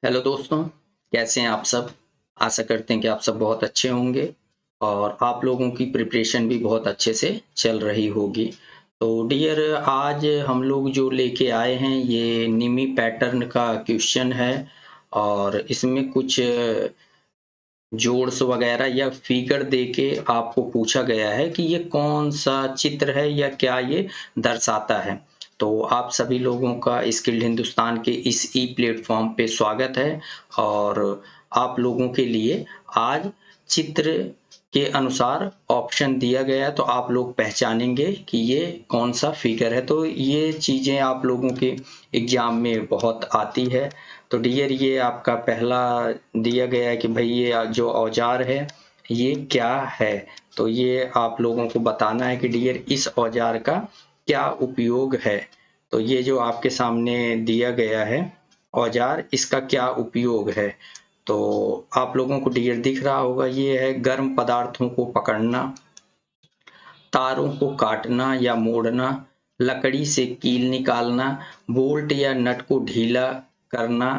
Hello दोस्तों, कैसे हैं आप सब? आशा करते हैं कि आप सब बहुत अच्छे होंगे और आप लोगों की प्रिपरेशन भी बहुत अच्छे से चल रही होगी। तो डियर आज हम लोग जो लेके आए हैं ये निमी पैटर्न का क्वेश्चन है और इसमें कुछ जोड्स वगैरह या फिगर देके आपको पूछा गया है कि ये कौन-सा चित्र है या क्या ये दर्शाता है। तो आप सभी लोगों का स्किल्ड हिंदुस्तान के इस ई प्लेटफ़ॉर्म पे स्वागत है और आप लोगों के लिए आज चित्र के अनुसार ऑप्शन दिया गया है, तो आप लोग पहचानेंगे कि ये कौन-सा फिगर है। तो ये चीज़ें आप लोगों के एग्ज़ाम में बहुत आती है। तो डियर ये आपका पहला दिया गया है कि भई ये जो औज़ार है, ये क्या है? तो ये आप लोगों को बताना है कि डियर इस औज़ार का क्या उपयोग है? तो ये जो आपके सामने दिया गया है औज़ार, इसका क्या उपयोग है? तो आप लोगों को डियर दिख रहा होगा, ये है गर्म पदार्थों को पकड़ना, तारों को काटना या मोड़ना, लकड़ी से कील निकालना, बोल्ट या नट को ढीला करना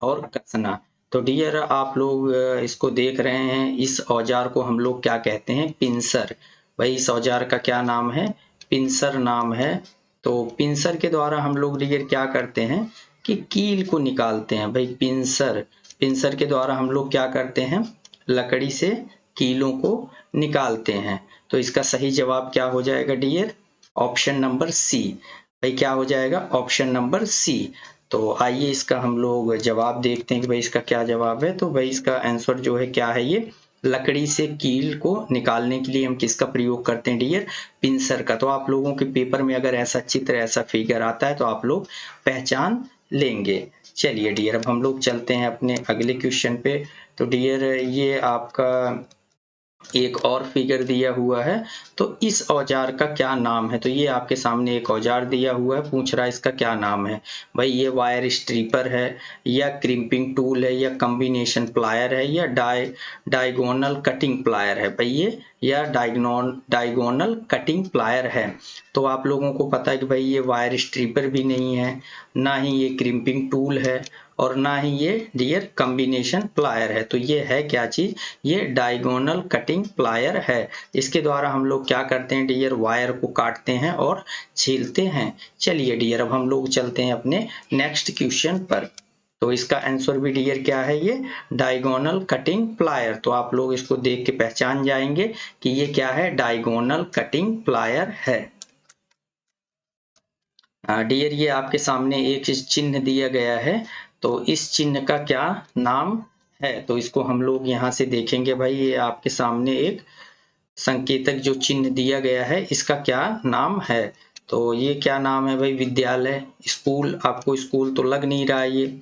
और कसना। तो डियर आप लोग इसको देख रहे हैं, इस औजार को हम लोग क्या कहते हैं? पिंसर। भाई इस औजार का क्या नाम है? पिंसर नाम है। तो पिंसर के द्वारा हम लोग डियर क्या करते हैं कि कील को निकालते हैं। भाई पिंसर पिंसर के द्वारा हम लोग क्या करते हैं? लकड़ी से कीलों को निकालते हैं। तो इसका सही जवाब क्या हो जाएगा डियर? ऑप्शन नंबर सी। भाई क्या हो जाएगा? Option number C. तो आइए इसका हम लोग जवाब देखते हैं कि भाई इसका क्या जवाब है। तो भाई इसका आंसर जो है क्या है? ये लकड़ी से कील को निकालने के लिए हम किसका प्रयोग करते हैं डियर? पिंसर का। तो आप लोगों के पेपर में अगर ऐसा चित्र, ऐसा फिगर आता है तो आप लोग पहचान लेंगे। चलिए डियर, अब हम लोग चलते हैं अपने अगले क्वेश्चन पे। तो डियर ये आपका एक और फिगर दिया हुआ है। तो इस औजार का क्या नाम है? तो ये आपके सामने एक औजार दिया हुआ है, पूछ रहा है इसका क्या नाम है। भाई ये वायर स्ट्रिपर है या क्रिम्पिंग टूल है या कॉम्बिनेशन प्लायर है या डायगोनल कटिंग प्लायर है। भाई ये या डायगोनल कटिंग प्लायर है। तो आप लोगों को पता है कि भाई ये वायर स्ट्रिपर भी नहीं है, ना ही ये क्रिम्पिंग टूल है और ना ही ये डियर कॉम्बिनेशन प्लायर है। तो ये है क्या चीज? ये डायगोनल कटिंग प्लायर है। इसके द्वारा हम लोग क्या करते हैं डियर? वायर को काटते हैं और छीलते हैं। चलिए डियर, अब हम लोग चलते हैं अपने नेक्स्ट क्वेश्चन पर। तो इसका आंसर भी डियर क्या है? ये डायगोनल कटिंग प्लायर। तो आप लोग इसको देख के पहचान जाएंगे कि ये क्या है? डायगोनल कटिंग प्लायर है। डियर ये आपके सामने एक चिन्ह दिया गया है। तो इस चिन्ह का क्या नाम है? तो इसको हम लोग यहाँ से देखेंगे। भाई ये आपके सामने एक संकेतक जो चिन्ह दिया गया है, इसका क्या नाम है? तो ये क्या नाम है भाई? विद्यालय, स्कूल। आपको स्कूल तो लग नहीं रहा है ये।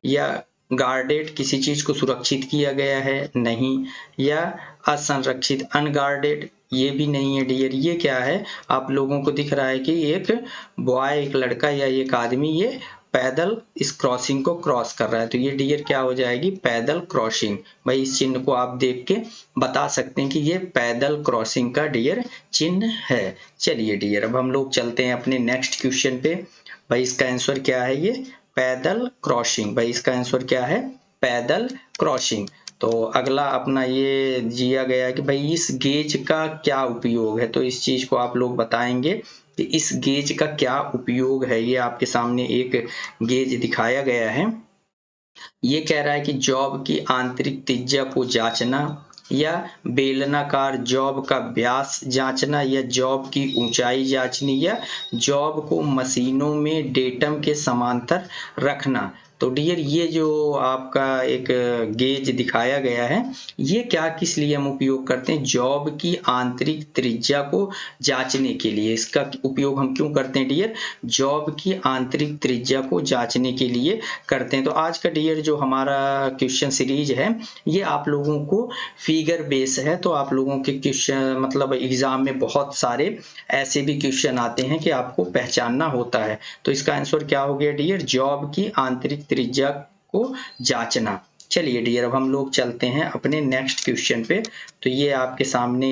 या गार्डेड, किसी चीज को सुरक्षित किया गया है? नहीं। या असंरक्षित, अनगार्डेड, ये भी नहीं है डियर। ये क्या है? आप लोगों को दिख रहा है कि एक बॉय, एक लड़का या एक आदमी ये पैदल इस क्रॉसिंग को क्रॉस कर रहा है। तो ये डियर क्या हो जाएगी? पैदल क्रॉसिंग। भाई इस चिन्ह को आप देख के बता सकते हैं कि ये पैदल क्रॉसिंग का डियर चिन्ह है। चलिए डियर, अब हम लोग चलते हैं अपने नेक्स्ट क्वेश्चन पे। भाई इसका आंसर क्या है? ये पैदल क्रॉसिंग। भाई इसका आंसर क्या है? पैदल क्रॉसिंग। तो अगला अपना ये दिया गया है कि भाई इस गेज का क्या उपयोग है? तो इस चीज को आप लोग बताएंगे कि इस गेज का क्या उपयोग है। ये आपके सामने एक गेज दिखाया गया है। ये कह रहा है कि जॉब की आंतरिक त्रिज्या को जांचना या बेलनाकार जॉब का व्यास जांचना या जॉब की ऊंचाई जांचनी या जॉब को मशीनों में डेटम के समांतर रखना। तो डियर ये जो आपका एक गेज दिखाया गया है, ये क्या किस लिए हम उपयोग करते हैं? जॉब की आंतरिक त्रिज्या को जांचने के लिए इसका उपयोग हम क्यों करते हैं डियर? जॉब की आंतरिक त्रिज्या को जांचने के लिए करते हैं। तो आज का डियर जो हमारा क्वेश्चन सीरीज है, ये आप लोगों को फिगर बेस है। तो आप लोगों के क्वेश्चन मतलब एग्जाम में बहुत सारे ऐसे भी क्वेश्चन आते हैं कि आपको पहचानना होता है। तो इसका आंसर क्या हो गया डियर? जॉब की आंतरिक त्रिज्या को जांचना। चलिए डियर, अब हम लोग चलते हैं अपने नेक्स्ट क्वेश्चन पे। तो ये आपके सामने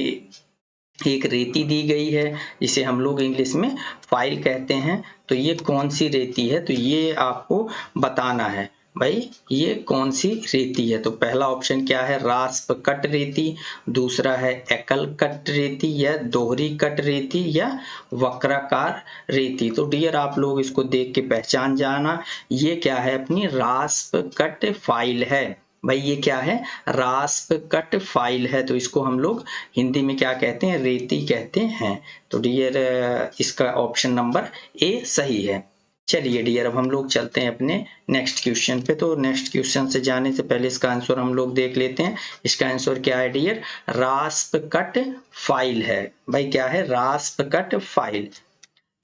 एक रेती दी गई है, इसे हम लोग इंग्लिश में फाइल कहते हैं। तो ये कौन सी रेती है? तो ये आपको बताना है। भाई ये कौन सी रेती है? तो पहला ऑप्शन क्या है, रास्प कट रेती, दूसरा है एकल कट रेती या दोहरी कट रेती या वक्राकार रेती। तो डियर आप लोग इसको देख के पहचान जाना, ये क्या है, अपनी रास्प कट फाइल है। भाई ये क्या है, रास्प कट फाइल है। तो इसको हम लोग हिंदी में क्या कहते हैं, रेती कहते हैं। तो डियर इसका ऑप्शन नंबर ए सही है। चलिए डियर अब हम लोग चलते हैं अपने नेक्स्ट क्वेश्चन पे। तो नेक्स्ट क्वेश्चन से जाने से पहले इसका आंसर हम लोग देख लेते हैं। इसका आंसर क्या है डियर, रास्प कट फाइल है। भाई क्या है, रास्प कट फाइल।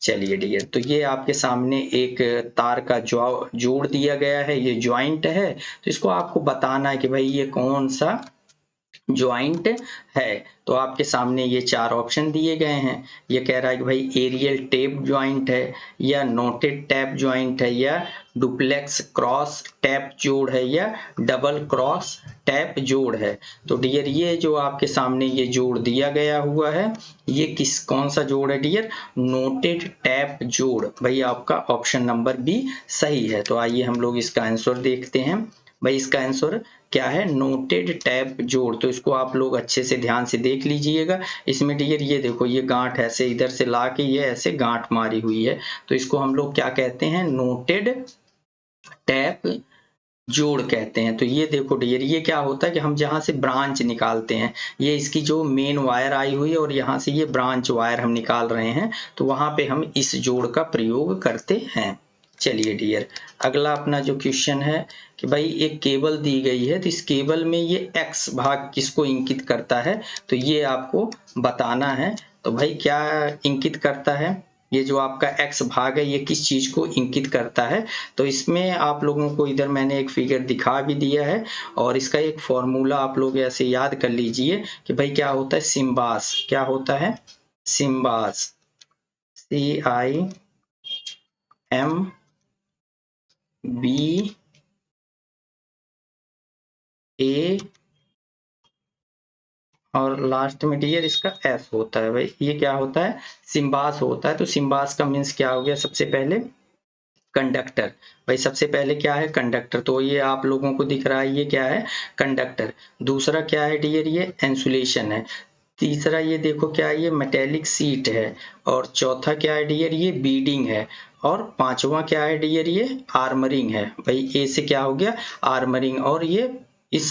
चलिए डियर, तो ये आपके सामने एक तार का जोड़ दिया गया है, ये ज्वाइंट है। तो इसको आपको बताना है कि भाई ये कौन सा ज्वाइंट है। तो आपके सामने ये चार ऑप्शन दिए गए हैं। ये कह रहा है कि भाई एरियल टेप ज्वाइंट है, या नोटेड टैप ज्वाइंट है, या डुप्लेक्स क्रॉस टैप जोड़ है, या डबल क्रॉस टैप जोड़ है। तो डियर ये जो आपके सामने ये जोड़ दिया गया हुआ है, ये कौन सा जोड़ है डियर, नोटेड टैप जोड़। भाई आपका ऑप्शन नंबर बी सही है। तो आइए हम लोग इसका आंसर देखते हैं। भाई इसका आंसर क्या है, नोटेड टैप जोड़। तो इसको आप लोग अच्छे से ध्यान से देख लीजिएगा। इसमें डियर ये देखो, ये गांठ ऐसे इधर से ला के ये ऐसे गांठ मारी हुई है। तो इसको हम लोग क्या कहते हैं, नोटेड टैप जोड़ कहते हैं। तो ये देखो डियर, ये क्या होता है कि हम जहां से ब्रांच निकालते हैं, ये इसकी जो मेन वायर आई हुई है और यहाँ से ये ब्रांच वायर हम निकाल रहे हैं, तो वहां पे हम इस जोड़ का प्रयोग करते हैं। चलिए डियर अगला अपना जो क्वेश्चन है कि भाई एक केबल दी गई है, तो इस केबल में ये एक्स भाग किसको इंकित करता है, तो ये आपको बताना है। तो भाई क्या इंकित करता है, ये जो आपका एक्स भाग है ये किस चीज को इंकित करता है। तो इसमें आप लोगों को इधर मैंने एक फिगर दिखा भी दिया है, और इसका एक फॉर्मूला आप लोग ऐसे याद कर लीजिए कि भाई क्या होता है, सिम्बास। क्या होता है, सिम्बास, CIMBA और लास्ट में डियर इसका एस होता है। भाई ये क्या होता है, सिम्बास होता है। तो सिम्बास का मीन्स क्या हो गया, सबसे पहले कंडक्टर। भाई सबसे पहले क्या है, कंडक्टर। तो ये आप लोगों को दिख रहा है, ये क्या है, कंडक्टर। दूसरा क्या है डियर, ये इंसुलेशन है। तीसरा ये देखो क्या है, ये मेटेलिक सीट है। और चौथा क्या है डियर, ये बीडिंग है। और पांचवा क्या है डियर, ये आर्मरिंग है। भाई ए से क्या हो गया, आर्मरिंग। और ये इस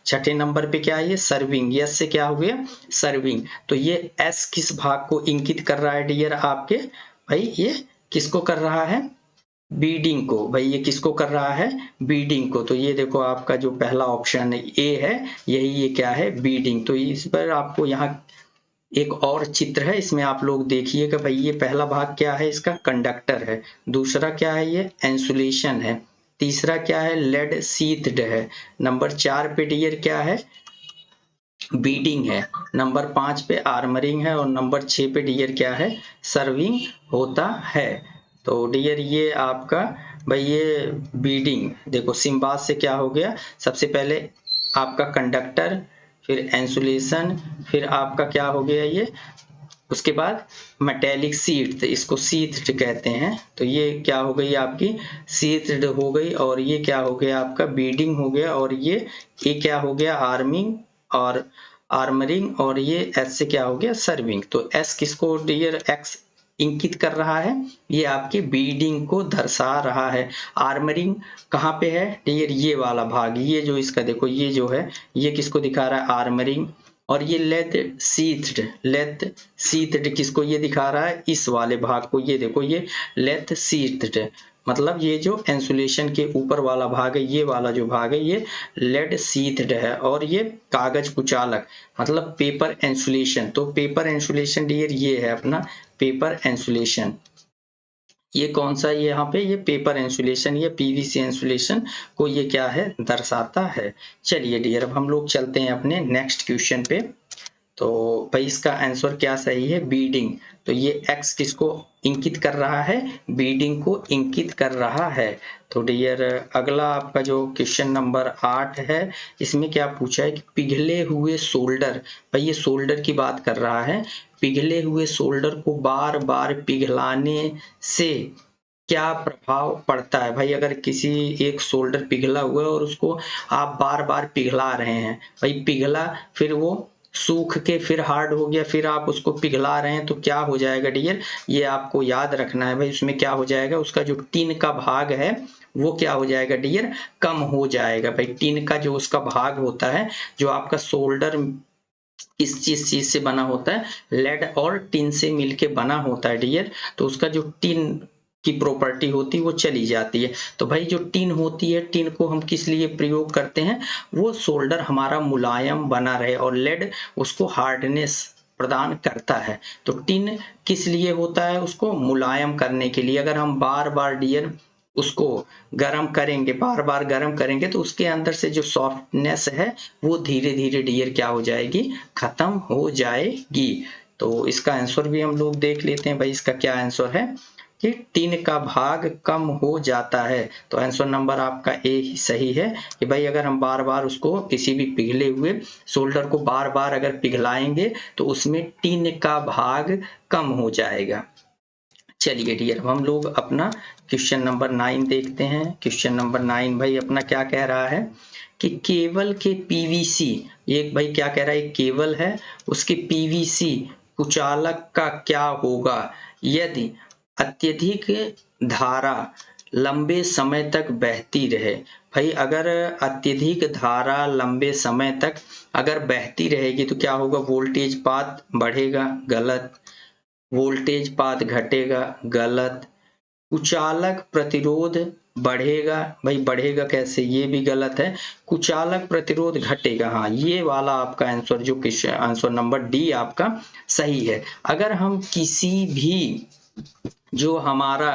छठे नंबर पे क्या है, ये सर्विंग। यस से क्या हो गया, सर्विंग। तो ये एस किस भाग को इंकित कर रहा है डियर आपके, भाई ये किसको कर रहा है, बीडिंग को। भाई ये किसको कर रहा है, बीडिंग को। तो ये देखो आपका जो पहला ऑप्शन ए है, यही ये क्या है, बीडिंग। तो इस पर आपको यहाँ एक और चित्र है, इसमें आप लोग देखिएगा। भाई ये पहला भाग क्या है, इसका कंडक्टर है। दूसरा क्या है, ये इंसुलेशन है। तीसरा क्या है, लेड शीथड है। नंबर 4 पे डियर क्या है, बीडिंग है। नंबर 5 पे आर्मरिंग है। और नंबर 6 पे डियर क्या है, सर्विंग होता है। तो डियर ये आपका भाई ये बीडिंग देखो, सिम्बास से क्या हो गया, सबसे पहले आपका कंडक्टर, फिर इंसुलेशन, फिर आपका क्या हो गया ये, उसके बाद मेटेलिक शीट, इसको शीथड कहते हैं। तो ये क्या हो गई आपकी, शीथड हो गई। और ये क्या हो गया आपका, बीडिंग हो गया। और ये क्या हो गया, आर्मिंग और आर्मरिंग। और ये एस से क्या हो गया, सर्विंग। तो एस किसको डियर एक्स इंकित कर रहा है, ये आपके बीडिंग को दर्शा रहा है। आर्मरिंग कहाँ पे है डियर, ये वाला भाग, ये जो इसका देखो, ये जो है ये किसको दिखा रहा है, आर्मरिंग। और ये लेद सीथड किसको ये दिखा रहा है, इस वाले भाग को। ये देखो ये लेद सीथड, मतलब ये जो इंसुलेशन के ऊपर वाला भाग है, ये वाला जो भाग है ये लेड सीथड है। और ये कागज कुचालक मतलब पेपर इंसुलेशन। तो पेपर इंसुलेशन डियर ये है अपना पेपर इंसुलेशन। ये कौन सा, ये यहाँ पे ये पेपर इंसुलेशन, ये पीवीसी इंसुलेशन को ये क्या है, दर्शाता है। चलिए डियर अब हम लोग चलते हैं अपने नेक्स्ट क्वेश्चन पे। तो भाई इसका आंसर क्या सही है, बीडिंग। तो ये एक्स किसको इंकित कर रहा है, बीडिंग को इंकित कर रहा है। तो डियर अगला आपका जो क्वेश्चन नंबर 8 है, इसमें क्या पूछा है कि पिघले हुए सोल्डर। भाई ये सोल्डर की बात कर रहा है। पिघले हुए सोल्डर को बार बार पिघलाने से क्या प्रभाव पड़ता है भाई। अगर किसी एक शोल्डर पिघला हुआ है और उसको आप बार बार पिघला रहे हैं, भाई पिघला फिर वो सूख के फिर हार्ड हो गया, फिर आप उसको पिघला रहे हैं, तो क्या हो जाएगा डियर, ये आपको याद रखना है भाई। उसमें क्या हो जाएगा, उसका जो टिन का भाग है वो क्या हो जाएगा डियर, कम हो जाएगा भाई। टिन का जो उसका भाग होता है, जो आपका शोल्डर किस चीज से बना होता है, लेड और टिन से मिलके बना होता है डियर, तो उसका जो टिन की प्रॉपर्टी होती है वो चली जाती है। तो भाई जो टिन होती है, टिन को हम किस लिए प्रयोग करते हैं, वो शोल्डर हमारा मुलायम बना रहे, और लेड उसको हार्डनेस प्रदान करता है। तो टिन किस लिए होता है, उसको मुलायम करने के लिए। अगर हम बार बार डियर उसको गर्म करेंगे, बार बार गर्म करेंगे, तो उसके अंदर से जो सॉफ्टनेस है वो धीरे धीरे डियर क्या हो जाएगी, खत्म हो जाएगी। तो इसका आंसर भी हम लोग देख लेते हैं भाई। इसका क्या आंसर है कि टिन का भाग कम हो जाता है। तो आंसर नंबर आपका ए ही सही है कि भाई अगर हम बार बार उसको किसी भी पिघले हुए शोल्डर को बार बार अगर पिघलाएंगे तो उसमें टिन का भाग कम हो जाएगा। चलिए डियर, अब हम लोग अपना क्वेश्चन नंबर 9 देखते हैं। क्वेश्चन नंबर 9 भाई अपना क्या कह रहा है कि केबल के पीवीसी, एक भाई क्या कह रहा है, एक केबल है, उसके पीवीसी कुचालक का क्या होगा यदि अत्यधिक धारा लंबे समय तक बहती रहे। भाई अगर अत्यधिक धारा लंबे समय तक अगर बहती रहेगी तो क्या होगा, वोल्टेज पात बढ़ेगा, गलत। वोल्टेज पात घटेगा, गलत। कुचालक प्रतिरोध बढ़ेगा, भाई बढ़ेगा कैसे, ये भी गलत है। कुचालक प्रतिरोध घटेगा, हाँ ये वाला आपका आंसर जो आंसर नंबर डी आपका सही है। अगर हम किसी भी जो हमारा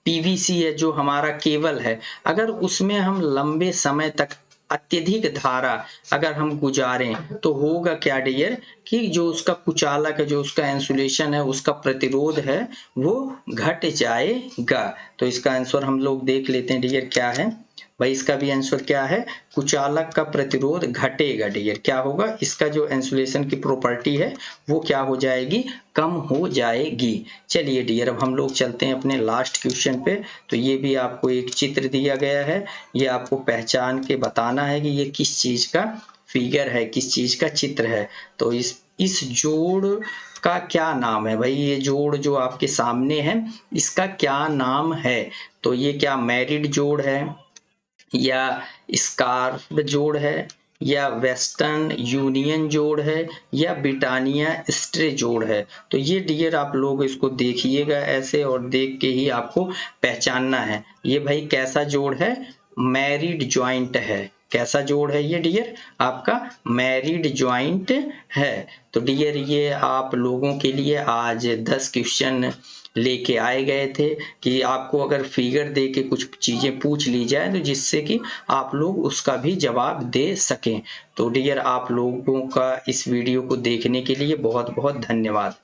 पीवीसी है, जो हमारा केबल है, अगर उसमें हम लंबे समय तक अत्यधिक धारा अगर हम गुजारें तो होगा क्या डियर कि जो उसका कुचालक है, जो उसका इंसुलेशन है, उसका प्रतिरोध है वो घट जाएगा। तो इसका आंसर हम लोग देख लेते हैं डियर क्या है भाई। इसका भी आंसर क्या है, कुचालक का प्रतिरोध घटेगा डियर। क्या होगा, इसका जो इंसुलेशन की प्रॉपर्टी है वो क्या हो जाएगी, कम हो जाएगी। चलिए डियर, अब हम लोग चलते हैं अपने लास्ट क्वेश्चन पे। तो ये भी आपको एक चित्र दिया गया है, ये आपको पहचान के बताना है कि ये किस चीज का फिगर है, किस चीज का चित्र है। तो इस जोड़ का क्या नाम है भाई, ये जोड़ जो आपके सामने है इसका क्या नाम है। तो ये क्या मैरिड जोड़ है, या स्कार्फ जोड़ है, या वेस्टर्न यूनियन जोड़ है, या ब्रिटानिया स्ट्रे जोड़ है। तो ये डियर आप लोग इसको देखिएगा ऐसे, और देख के ही आपको पहचानना है ये भाई कैसा जोड़ है, मैरिड ज्वाइंट है। कैसा जोड़ है ये डियर, आपका मैरिड ज्वाइंट है। तो डियर ये आप लोगों के लिए आज 10 क्वेश्चन लेके आए गए थे कि आपको अगर फिगर दे के कुछ चीजें पूछ ली जाए तो जिससे कि आप लोग उसका भी जवाब दे सकें। तो डियर आप लोगों का इस वीडियो को देखने के लिए बहुत बहुत धन्यवाद।